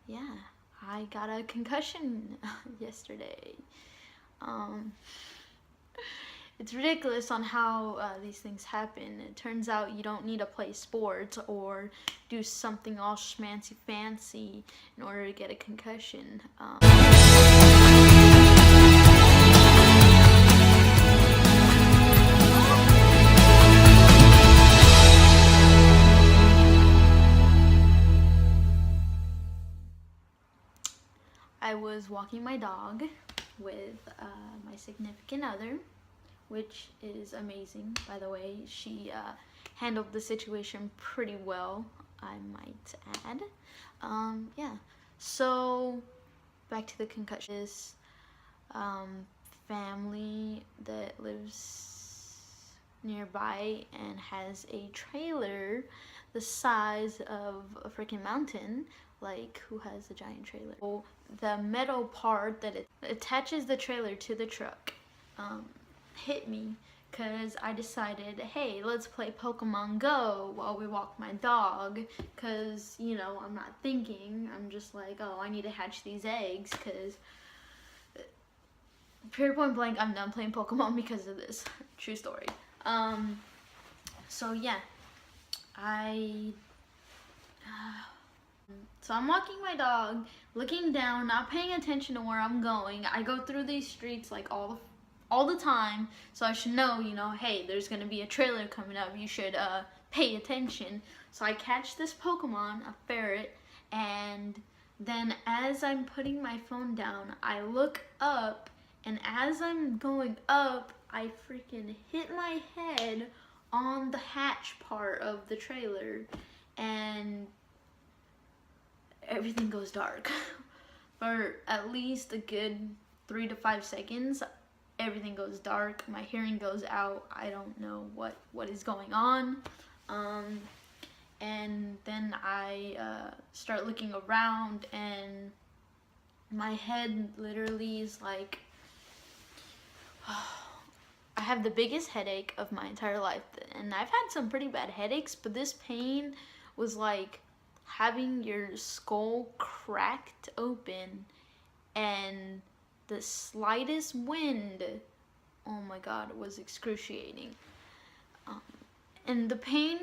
yeah, I got a concussion yesterday. Um, it's ridiculous on how these things happen. It turns out you don't need to play sports or do something all schmancy fancy in order to get a concussion. I was walking my dog with my significant other, which is amazing, by the way. She handled the situation pretty well, I might add. Yeah, so back to the concussion. This family that lives nearby and has a trailer the size of a freaking mountain. Like, who has a giant trailer? So the metal part that it attaches the trailer to the truck hit me because I decided, hey, let's play Pokemon Go while we walk my dog, because, you know, I'm not thinking. I'm just like, oh, I need to hatch these eggs, because period point blank, I'm done playing Pokemon because of this. True story. So yeah, so I'm walking my dog, looking down, not paying attention to where I'm going. I go through these streets like all the time, so I should know, you know, hey, there's gonna be a trailer coming up. You should pay attention. So I catch this Pokemon, a ferret, and then as I'm putting my phone down, I look up, and as I'm going up, I freaking hit my head on the hatch part of the trailer, and everything goes dark. For at least a good 3 to 5 seconds, everything goes dark. My hearing goes out. I don't know what is going on. And then I start looking around, and my head literally is like, I have the biggest headache of my entire life, and I've had some pretty bad headaches, but this pain was like having your skull cracked open, and the slightest wind, oh my god, it was excruciating. And the pain,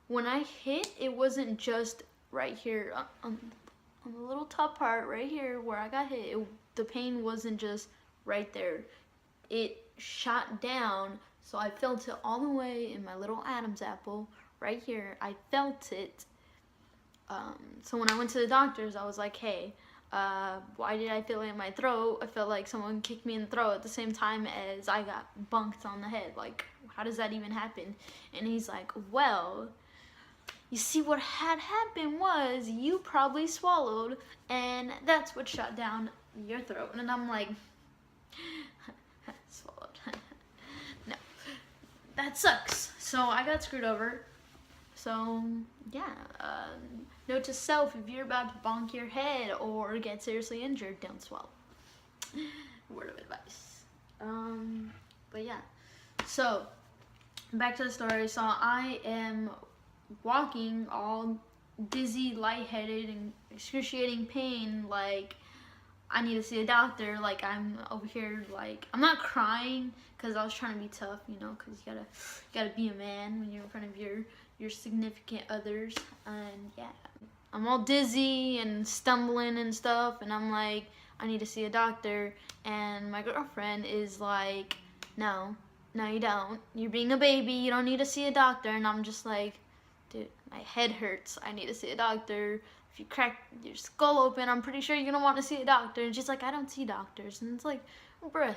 when I hit, it wasn't just right here on the little top part right here where I got hit. The pain wasn't just right there. It shot down, so I felt it all the way in my little Adam's apple right here. I felt it. So when I went to the doctors, I was like, hey, why did I feel it in my throat? I felt like someone kicked me in the throat at the same time as I got bunked on the head. Like, how does that even happen? And he's like, well, you see, what had happened was you probably swallowed, and that's what shut down your throat. And I'm like, swallowed. No, that sucks. So I got screwed over. So yeah, note to self: if you're about to bonk your head or get seriously injured, don't swallow. Word of advice. But yeah, so back to the story. So I am walking all dizzy, lightheaded, and excruciating pain, like I need to see a doctor. Like, I'm over here, like, I'm not crying because I was trying to be tough, you know, because you gotta be a man when you're in front of your significant others. And yeah, I'm all dizzy and stumbling and stuff, and I'm like, I need to see a doctor. And my girlfriend is like, no, you don't. You're being a baby. You don't need to see a doctor. And I'm just like, dude, my head hurts. I need to see a doctor. If you crack your skull open, I'm pretty sure you're gonna want to see a doctor. And she's like, I don't see doctors. And it's like, bruh,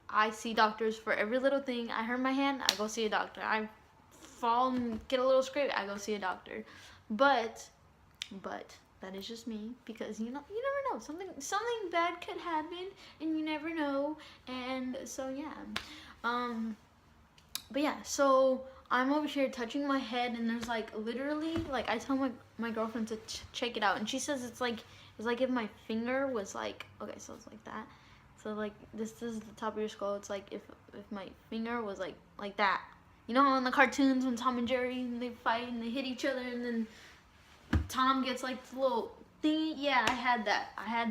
I see doctors for every little thing. I hurt my hand, I go see a doctor. I fall and get a little scrape, I go see a doctor. But that is just me, because you never know, something bad could happen, and you never know. And so yeah, but yeah, so I'm over here touching my head, and there's like literally, like, I tell my girlfriend to check it out, and she says it's like if my finger was like, okay, so it's like that. So like this is the top of your skull. It's like if my finger was like that. You know, in the cartoons when Tom and Jerry, and they fight and they hit each other, and then Tom gets like the little thingy. Yeah, I had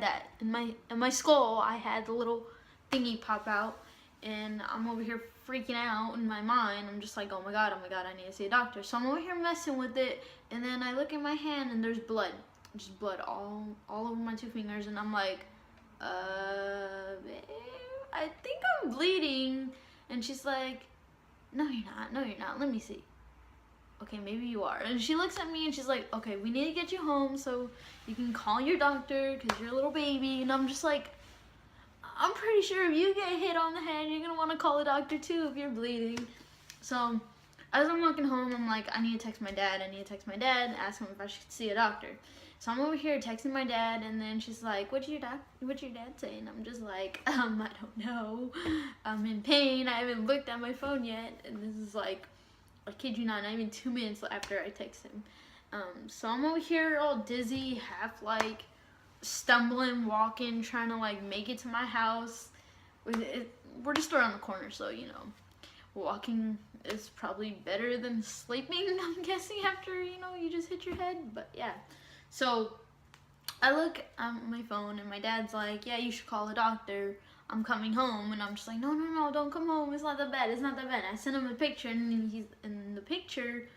that in my skull. I had the little thingy pop out, and I'm over here freaking out in my mind. I'm just like, oh my god, I need to see a doctor. So I'm over here messing with it, and then I look at my hand and there's blood, just blood all over my 2 fingers, and I'm like, babe, I think I'm bleeding. And she's like, no you're not, let me see. Okay, maybe you are. And she looks at me and she's like, okay, we need to get you home so you can call your doctor because you're a little baby. And I'm just like, I'm pretty sure if you get hit on the head, you're gonna want to call a doctor too if you're bleeding. So as I'm walking home, I'm like, I need to text my dad, ask him if I should see a doctor. So I'm over here texting my dad, and then she's like, what's your dad say? And I'm just like, I don't know. I'm in pain. I haven't looked at my phone yet. And this is like, I kid you not even 2 minutes after I text him. So I'm over here all dizzy, half like stumbling, walking, trying to like make it to my house. We're just around the corner, so you know, walking is probably better than sleeping, I'm guessing, after you just hit your head. But yeah, so I look at my phone and my dad's like, yeah, you should call a doctor, I'm coming home. And I'm just like, no, don't come home, it's not that bad. I sent him a picture, and he's in the picture.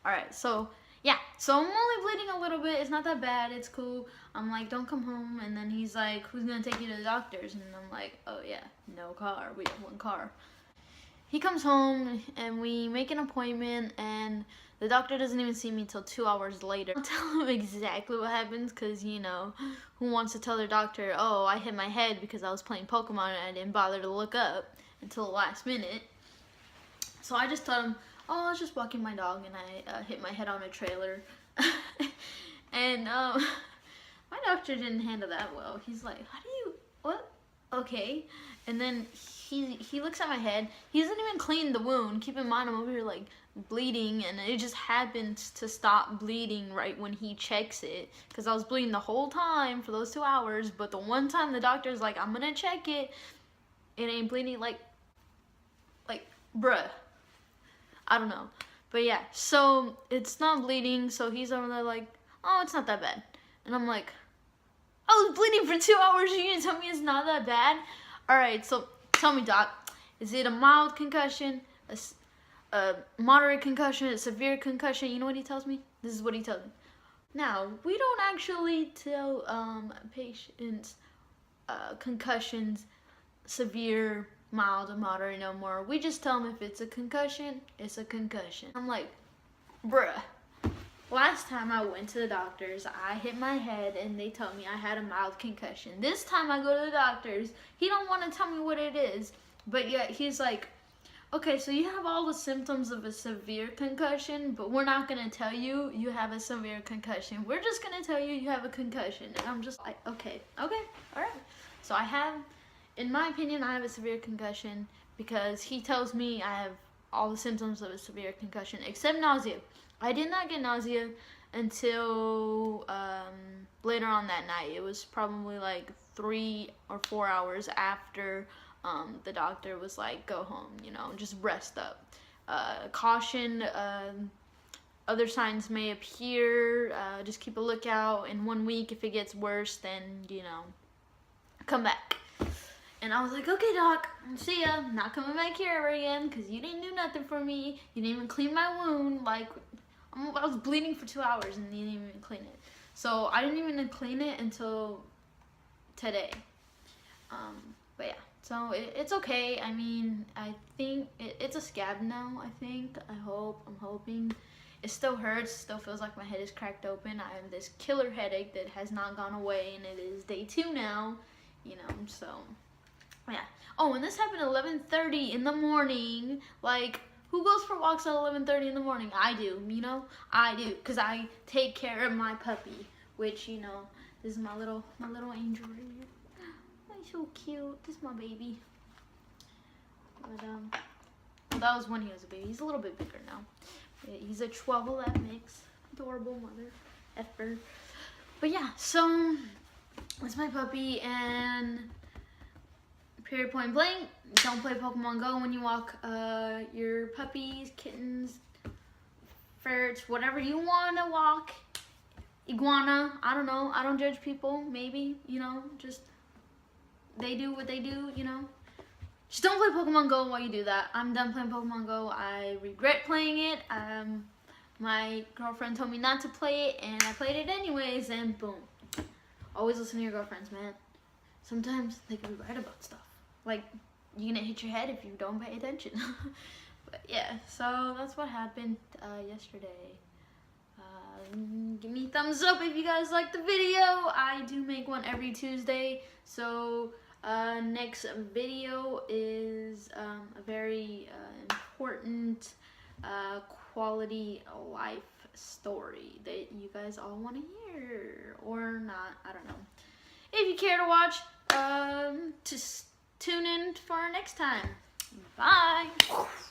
Alright, so yeah, so I'm only bleeding a little bit, it's not that bad, it's cool. I'm like, don't come home. And then he's like, who's gonna take you to the doctor's? And I'm like, oh yeah, no car, we have 1 car. He comes home and we make an appointment, and the doctor doesn't even see me till 2 hours later. I'll tell him exactly what happens, because who wants to tell their doctor, oh, I hit my head because I was playing Pokemon and I didn't bother to look up until the last minute. So I just told him, oh, I was just walking my dog and I hit my head on a trailer. And my doctor didn't handle that well. He's like, what? Okay. And then he looks at my head. He doesn't even clean the wound. Keep in mind, I'm over here like bleeding, and it just happens to stop bleeding right when he checks it, because I was bleeding the whole time for those 2 hours. But the one time the doctor's like, I'm gonna check it, it ain't bleeding. Like bruh, I don't know. But yeah, so it's not bleeding, so he's over there like, oh, it's not that bad. And I'm like, I was bleeding for 2 hours, you're gonna tell me it's not that bad? Alright, so tell me, doc, is it a mild concussion, a moderate concussion, a severe concussion? You know what he tells me? This is what he tells me. Now, we don't actually tell patients concussions, severe, mild, or moderate no more. We just tell them if it's a concussion, it's a concussion. I'm like, bruh, last time I went to the doctors, I hit my head and they told me I had a mild concussion. This time I go to the doctors, he don't want to tell me what it is, but yet he's like, okay, so you have all the symptoms of a severe concussion, but we're not going to tell you you have a severe concussion. We're just going to tell you you have a concussion. And I'm just like, okay, all right. So I have, in my opinion, I have a severe concussion because he tells me I have all the symptoms of a severe concussion except nausea. I did not get nausea until later on that night. It was probably like 3 or 4 hours after the doctor was like, go home, just rest up. Caution, other signs may appear, just keep a lookout. In 1 week, if it gets worse, then, come back. And I was like, okay, doc, see ya. I'm not coming back here ever again, because you didn't do nothing for me. You didn't even clean my wound. Like, I was bleeding for 2 hours, and you didn't even clean it. So I didn't even clean it until today. But yeah, so it's okay. I mean, I think it's a scab now, I think. I'm hoping. It still hurts, still feels like my head is cracked open. I have this killer headache that has not gone away, and it is day 2 now, so yeah. Oh, and this happened at 11:30 in the morning. Like, who goes for walks at 11:30 in the morning? I do, I do, because I take care of my puppy, which, this is my little angel right here. He's so cute. This is my baby. But, that was when he was a baby. He's a little bit bigger now. He's a Chihuahua mix. Adorable mother effer. But yeah, so that's my puppy, and period, point blank, don't play Pokemon Go when you walk your puppies, kittens, ferrets, whatever you want to walk. Iguana, I don't know. I don't judge people. Maybe, you know, just they do what they do, you know. Just don't play Pokemon Go while you do that. I'm done playing Pokemon Go. I regret playing it. My girlfriend told me not to play it, and I played it anyways, and boom. Always listen to your girlfriends, man. Sometimes they can be right about stuff. Like, you're gonna hit your head if you don't pay attention. But yeah, so that's what happened yesterday. Give me a thumbs up if you guys like the video. I do make one every Tuesday, so next video is a very important quality life story that you guys all want to hear, or not, I don't know. If you care to watch, just tune in for our next time. Bye!